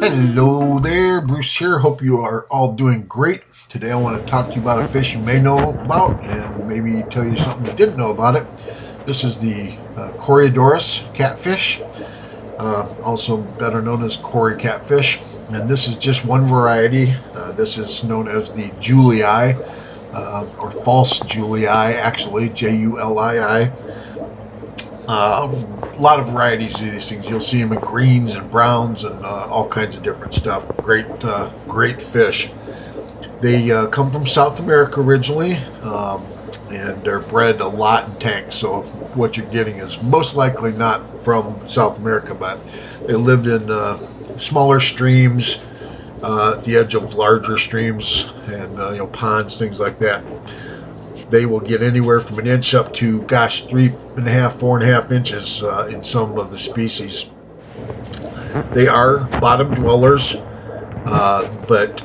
Hello there, Bruce here. Hope you are all doing great. Today I want to talk to you about a fish you may know about and maybe tell you something you didn't know about it. This is the Corydoras Catfish, also better known as Cory Catfish. And this is just one variety. This is known as the Julii, or false Julii, actually, Julii. A lot of varieties of these things. You'll see them in greens and browns and all kinds of different stuff. Great fish. They come from South America originally, and they're bred a lot in tanks. So what you're getting is most likely not from South America, but they lived in smaller streams, at the edge of larger streams, and ponds, things like that. They will get anywhere from an inch up to, 3.5, 4.5 inches in some of the species. They are bottom dwellers, but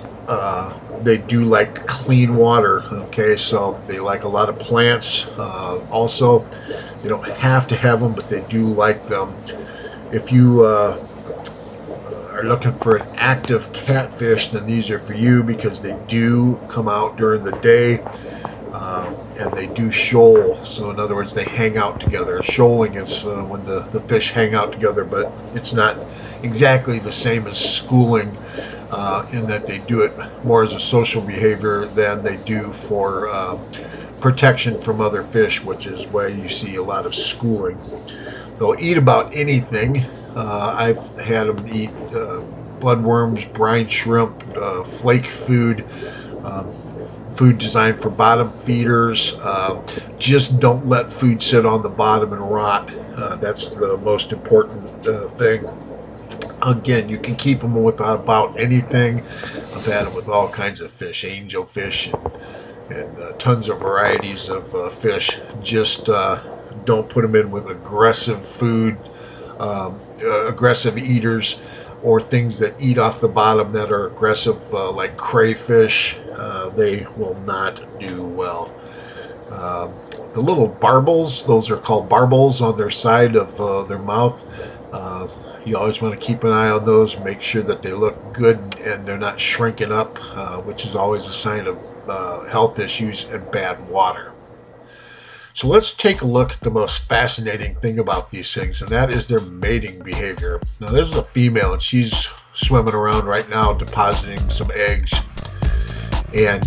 they do like clean water. Okay, so they like a lot of plants. Also, they don't have to have them, but they do like them. If you are looking for an active catfish, then these are for you because they do come out during the day. And they do shoal, so in other words, they hang out together. Shoaling is when the fish hang out together, but it's not exactly the same as schooling in that they do it more as a social behavior than they do for protection from other fish, which is why you see a lot of schooling. They'll eat about anything. I've had them eat bloodworms, brine shrimp, flake food, food designed for bottom feeders. Just don't let food sit on the bottom and rot. That's the most important thing. Again, you can keep them with about anything. I've had them with all kinds of fish, angelfish, and tons of varieties of fish. Just don't put them in with aggressive food, aggressive eaters, or things that eat off the bottom that are aggressive, like crayfish. They will not do well. The little barbels, those are called barbels on their side of their mouth. You always want to keep an eye on those, make sure that they look good and they're not shrinking up, which is always a sign of health issues and bad water. So let's take a look at the most fascinating thing about these things, and that is their mating behavior. Now, this is a female, and she's swimming around right now depositing some eggs. And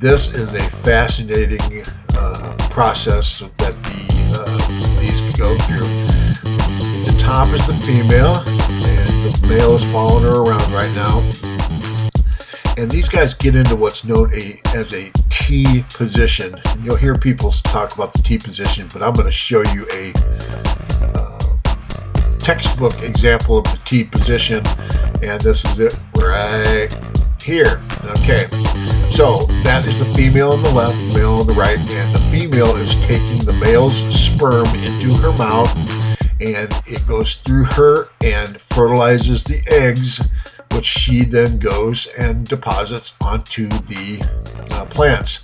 this is a fascinating process that these go through. The top is the female, and the male is following her around right now. And these guys get into what's known as a T position. And you'll hear people talk about the T position, but I'm going to show you a textbook example of the T position. And this is it right here. Okay, so that is the female on the left, male on the right, and the female is taking the male's sperm into her mouth, and it goes through her and fertilizes the eggs, which she then goes and deposits onto the plants.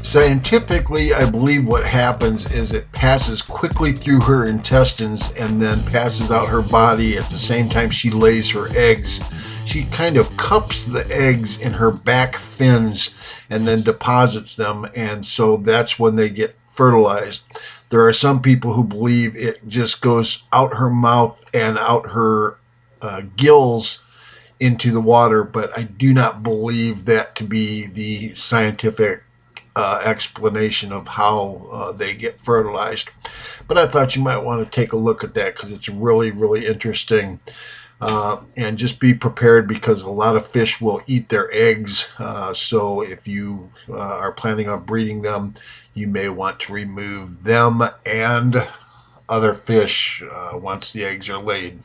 Scientifically, I believe what happens is it passes quickly through her intestines and then passes out her body at the same time she lays her eggs. She kind of cups the eggs in her back fins and then deposits them, and so that's when they get fertilized. There are some people who believe it just goes out her mouth and out her gills into the water, but I do not believe that to be the scientific explanation of how they get fertilized. But I thought you might want to take a look at that because it's really, really interesting. And just be prepared because a lot of fish will eat their eggs. So if you are planning on breeding them, you may want to remove them and other fish once the eggs are laid.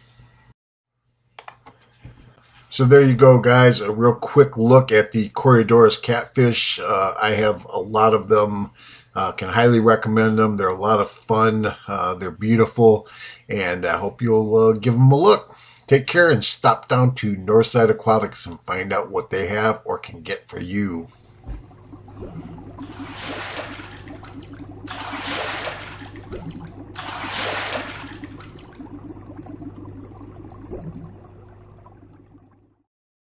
So there you go, guys. A real quick look at the Corydoras catfish. I have a lot of them. Can highly recommend them. They're a lot of fun. They're beautiful, and I hope you'll give them a look. Take care and stop down to Northside Aquatics and find out what they have or can get for you.